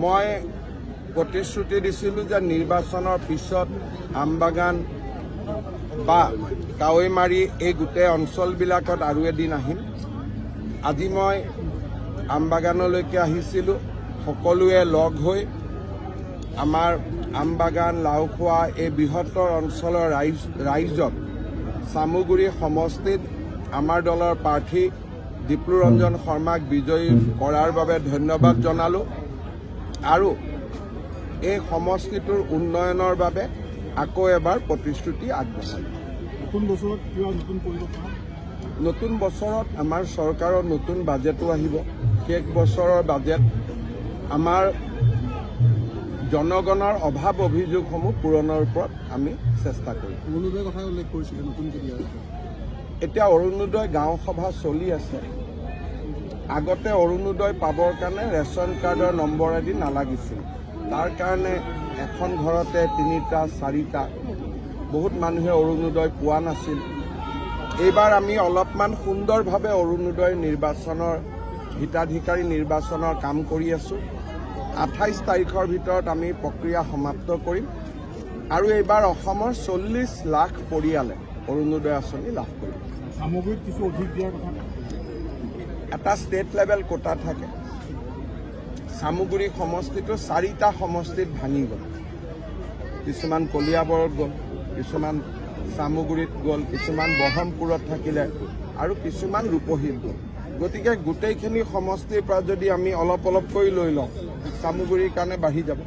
মই প্ৰতিশ্ৰুতি দিছিলোঁ যে নিৰ্বাচনৰ পিছত আমবাগান বা কাৱৈমাৰী এই গোটেই অঞ্চলবিলাকত আৰু এদিন আহিম। আজি মই আমবাগানলৈকে আহিছিলোঁ। সকলোৱে লগ হৈ আমাৰ আমবাগান লাওখোৱা এই বৃহত্তৰ অঞ্চলৰ ৰাইজক চামুগুৰি সমষ্টিত আমাৰ দলৰ প্ৰাৰ্থী দীপ্লুৰঞ্জন শৰ্মাক বিজয়ী কৰাৰ বাবে ধন্যবাদ জনালোঁ আৰু এই সমষ্টিটোৰ উন্নয়নৰ বাবে আকৌ এবাৰ প্ৰতিশ্ৰুতি আগবঢ়ালোঁ। নতুন বছৰত আমাৰ চৰকাৰৰ নতুন বাজেটো আহিব। শেষ বছৰৰ বাজেট আমাৰ জনগণৰ অভাৱ অভিযোগসমূহ পূৰণৰ ওপৰত আমি চেষ্টা কৰিম। অৰুণোদয়ৰ কথা উল্লেখ কৰিছিলে নতুনকৈ দিয়া এতিয়া অৰুণোদয় গাঁও সভা চলি আছে। আগতে অৰুণোদয় পাবৰ কাৰণে ৰেচন কাৰ্ডৰ নম্বৰ আদি নালাগিছিল। তাৰ কাৰণে এখন ঘৰতে 3টা 4টা বহুত মানুহে অৰুণোদয় পোৱা নাছিল। এইবাৰ আমি অলপমান সুন্দৰভাৱে অৰুণোদয় নিৰ্বাচনৰ হিতাধিকাৰী নিৰ্বাচনৰ কাম কৰি আছোঁ। 28 তাৰিখৰ ভিতৰত আমি প্ৰক্ৰিয়া সমাপ্ত কৰিম আৰু এইবাৰ অসমৰ 40 লাখ পৰিয়ালে অৰুণোদয় আঁচনি লাভ কৰিব। সামগ্ৰিক কিছু অধিক দিয়াৰ কথা এটা ষ্টেট লেভেল কোটা থাকে। চামুগুৰি সমষ্টিটো 4টা সমষ্টিত ভাঙি গ'ল। কিছুমান কলিয়াবৰত গ'ল, কিছুমান চামুগুৰিত গ'ল, কিছুমান ব্ৰহ্মপুৰত থাকিলে আৰু কিছুমান ৰূপহীত গ'ল। গতিকে গোটেইখিনি সমষ্টিৰ পৰা যদি আমি অলপ অলপ কৰি লৈ লওঁ, চামুগুৰিৰ কাৰণে বাঢ়ি যাব।